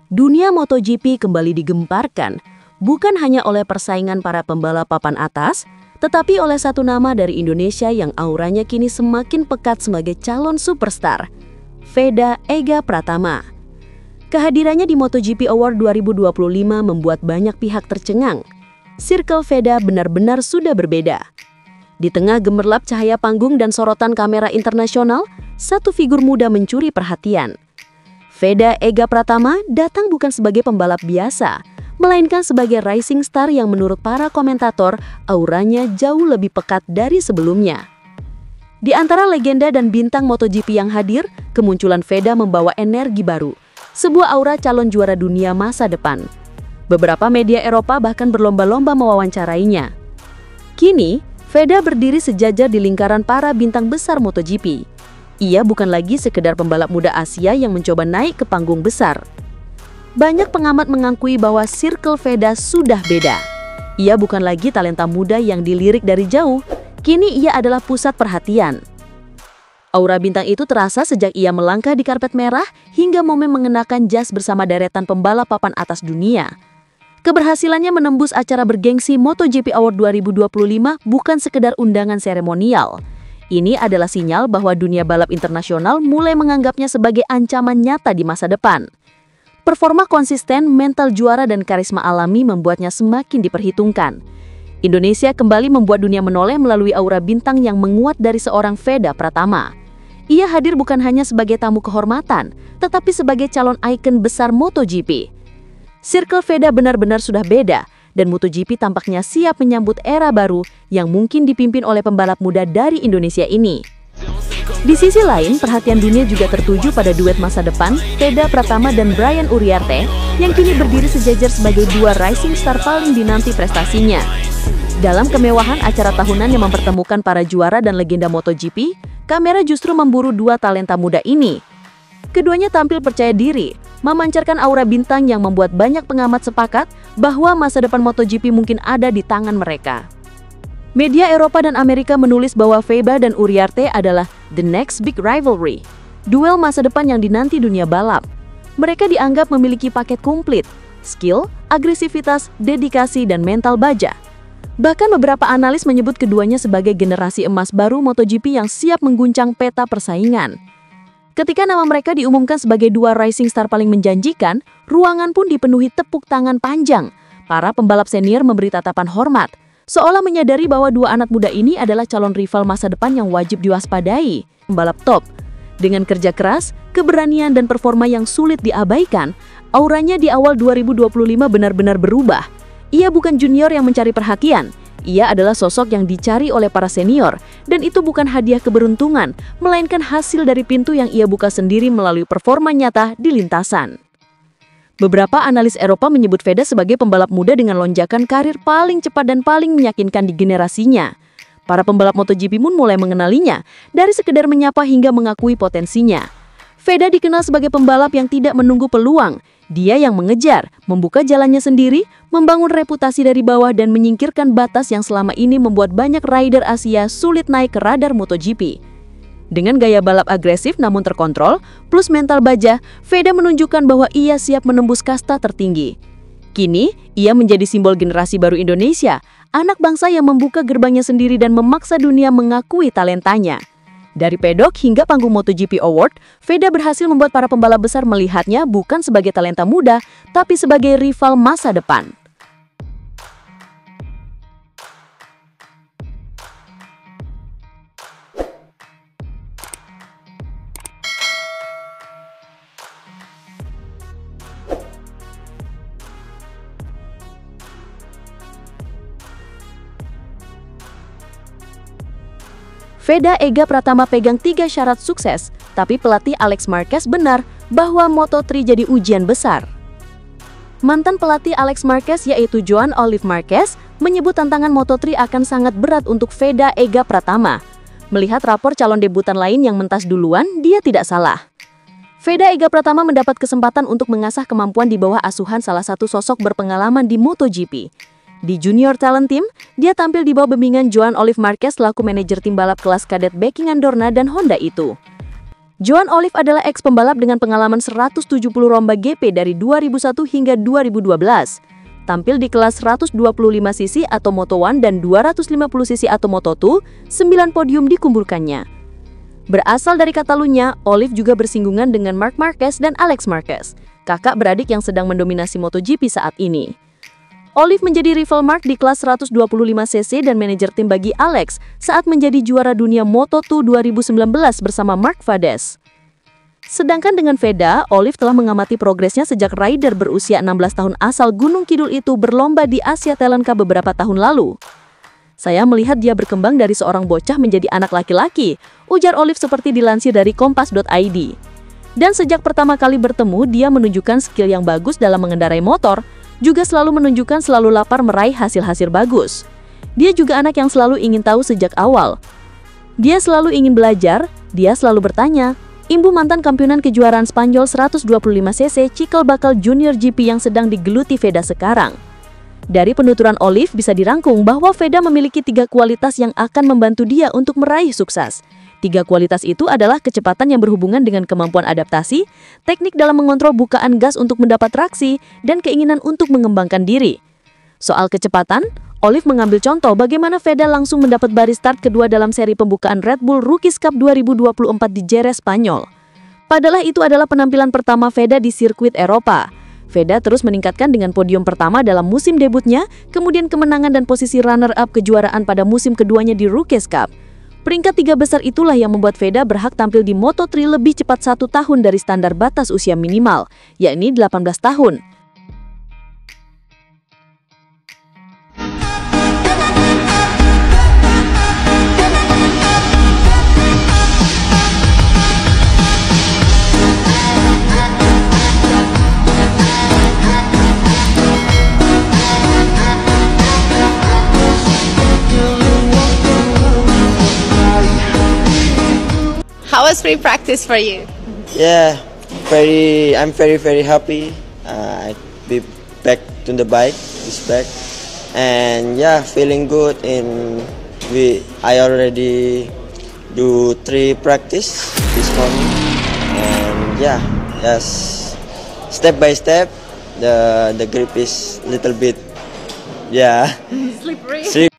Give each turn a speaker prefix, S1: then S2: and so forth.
S1: Dunia MotoGP kembali digemparkan, bukan hanya oleh persaingan para pembalap papan atas, tetapi oleh satu nama dari Indonesia yang auranya kini semakin pekat sebagai calon superstar, Veda Ega Pratama. Kehadirannya di MotoGP Award 2025 membuat banyak pihak tercengang. Circle Veda benar-benar sudah berbeda. Di tengah gemerlap cahaya panggung dan sorotan kamera internasional, satu figur muda mencuri perhatian. Veda Ega Pratama datang bukan sebagai pembalap biasa, melainkan sebagai rising star yang menurut para komentator auranya jauh lebih pekat dari sebelumnya. Di antara legenda dan bintang MotoGP yang hadir, kemunculan Veda membawa energi baru, sebuah aura calon juara dunia masa depan. Beberapa media Eropa bahkan berlomba-lomba mewawancarainya. Kini, Veda berdiri sejajar di lingkaran para bintang besar MotoGP. Ia bukan lagi sekedar pembalap muda Asia yang mencoba naik ke panggung besar. Banyak pengamat mengakui bahwa Circle Veda sudah beda. Ia bukan lagi talenta muda yang dilirik dari jauh, kini ia adalah pusat perhatian. Aura bintang itu terasa sejak ia melangkah di karpet merah hingga momen mengenakan jas bersama deretan pembalap papan atas dunia. Keberhasilannya menembus acara bergengsi MotoGP Award 2025 bukan sekedar undangan seremonial. Ini adalah sinyal bahwa dunia balap internasional mulai menganggapnya sebagai ancaman nyata di masa depan. Performa konsisten, mental juara, dan karisma alami membuatnya semakin diperhitungkan. Indonesia kembali membuat dunia menoleh melalui aura bintang yang menguat dari seorang Veda Pratama. Ia hadir bukan hanya sebagai tamu kehormatan, tetapi sebagai calon ikon besar MotoGP. Circle Veda benar-benar sudah beda, dan MotoGP tampaknya siap menyambut era baru yang mungkin dipimpin oleh pembalap muda dari Indonesia ini. Di sisi lain, perhatian dunia juga tertuju pada duet masa depan Veda Pratama dan Brian Uriarte yang kini berdiri sejajar sebagai dua rising star paling dinanti prestasinya. Dalam kemewahan acara tahunan yang mempertemukan para juara dan legenda MotoGP, kamera justru memburu dua talenta muda ini. Keduanya tampil percaya diri, memancarkan aura bintang yang membuat banyak pengamat sepakat bahwa masa depan MotoGP mungkin ada di tangan mereka. Media Eropa dan Amerika menulis bahwa Veda dan Uriarte adalah the next big rivalry, duel masa depan yang dinanti dunia balap. Mereka dianggap memiliki paket komplit, skill, agresivitas, dedikasi, dan mental baja. Bahkan beberapa analis menyebut keduanya sebagai generasi emas baru MotoGP yang siap mengguncang peta persaingan. Ketika nama mereka diumumkan sebagai dua rising star paling menjanjikan, ruangan pun dipenuhi tepuk tangan panjang. Para pembalap senior memberi tatapan hormat, seolah menyadari bahwa dua anak muda ini adalah calon rival masa depan yang wajib diwaspadai. Pembalap top, dengan kerja keras, keberanian, dan performa yang sulit diabaikan, auranya di awal 2025 benar-benar berubah. Ia bukan junior yang mencari perhatian. Ia adalah sosok yang dicari oleh para senior, dan itu bukan hadiah keberuntungan, melainkan hasil dari pintu yang ia buka sendiri melalui performa nyata di lintasan. Beberapa analis Eropa menyebut Veda sebagai pembalap muda dengan lonjakan karir paling cepat dan paling meyakinkan di generasinya. Para pembalap MotoGP pun mulai mengenalinya, dari sekedar menyapa hingga mengakui potensinya. Veda dikenal sebagai pembalap yang tidak menunggu peluang. Dia yang mengejar, membuka jalannya sendiri, membangun reputasi dari bawah, dan menyingkirkan batas yang selama ini membuat banyak rider Asia sulit naik ke radar MotoGP. Dengan gaya balap agresif namun terkontrol, plus mental baja, Veda menunjukkan bahwa ia siap menembus kasta tertinggi. Kini, ia menjadi simbol generasi baru Indonesia, anak bangsa yang membuka gerbangnya sendiri dan memaksa dunia mengakui talentanya. Dari pedok hingga panggung MotoGP Award, Veda berhasil membuat para pembalap besar melihatnya bukan sebagai talenta muda, tapi sebagai rival masa depan. Veda Ega Pratama pegang 3 syarat sukses, tapi pelatih Alex Marquez benar bahwa Moto3 jadi ujian besar. Mantan pelatih Alex Marquez yaitu Joan Olive Marquez menyebut tantangan Moto3 akan sangat berat untuk Veda Ega Pratama. Melihat rapor calon debutan lain yang mentas duluan, dia tidak salah. Veda Ega Pratama mendapat kesempatan untuk mengasah kemampuan di bawah asuhan salah satu sosok berpengalaman di MotoGP. Di Junior Talent Team, dia tampil di bawah bimbingan Joan Olive Marquez selaku manajer tim balap kelas kadet backing Andorna dan Honda itu. Joan Olive adalah eks-pembalap dengan pengalaman 170 lomba GP dari 2001 hingga 2012. Tampil di kelas 125cc atau Moto1 dan 250cc atau Moto2, 9 podium dikumpulkannya. Berasal dari Catalunya, Olive juga bersinggungan dengan Marc Marquez dan Alex Marquez, kakak beradik yang sedang mendominasi MotoGP saat ini. Olive menjadi rival Marc di kelas 125cc dan manajer tim bagi Alex saat menjadi juara dunia Moto2 2019 bersama Marc Vades. Sedangkan dengan Veda, Olive telah mengamati progresnya sejak rider berusia 16 tahun asal Gunung Kidul itu berlomba di Asia Talent Cup beberapa tahun lalu. Saya melihat dia berkembang dari seorang bocah menjadi anak laki-laki, ujar Olive seperti dilansir dari kompas.id. Dan sejak pertama kali bertemu, dia menunjukkan skill yang bagus dalam mengendarai motor, juga selalu menunjukkan selalu lapar meraih hasil-hasil bagus. Dia juga anak yang selalu ingin tahu sejak awal. Dia selalu ingin belajar, dia selalu bertanya. Imbu mantan kampiunan kejuaraan Spanyol 125cc cikal bakal Junior GP yang sedang digeluti Veda sekarang. Dari penuturan Olive bisa dirangkum bahwa Veda memiliki 3 kualitas yang akan membantu dia untuk meraih sukses. 3 kualitas itu adalah kecepatan yang berhubungan dengan kemampuan adaptasi, teknik dalam mengontrol bukaan gas untuk mendapat traksi, dan keinginan untuk mengembangkan diri. Soal kecepatan, Olive mengambil contoh bagaimana Veda langsung mendapat baris start kedua dalam seri pembukaan Red Bull Rookies Cup 2024 di Jerez, Spanyol. Padahal itu adalah penampilan pertama Veda di sirkuit Eropa. Veda terus meningkatkan dengan podium pertama dalam musim debutnya, kemudian kemenangan dan posisi runner-up kejuaraan pada musim keduanya di Rookies Cup. Peringkat 3 besar itulah yang membuat Veda berhak tampil di Moto3 lebih cepat 1 tahun dari standar batas usia minimal, yakni 18 tahun.
S2: How was free practice for you?
S3: Yeah, I'm very happy. I be back to the bike, this back, and yeah, feeling good. I already do 3 practice this morning, and yeah, just step by step. The grip is little bit, yeah,
S2: Slippery.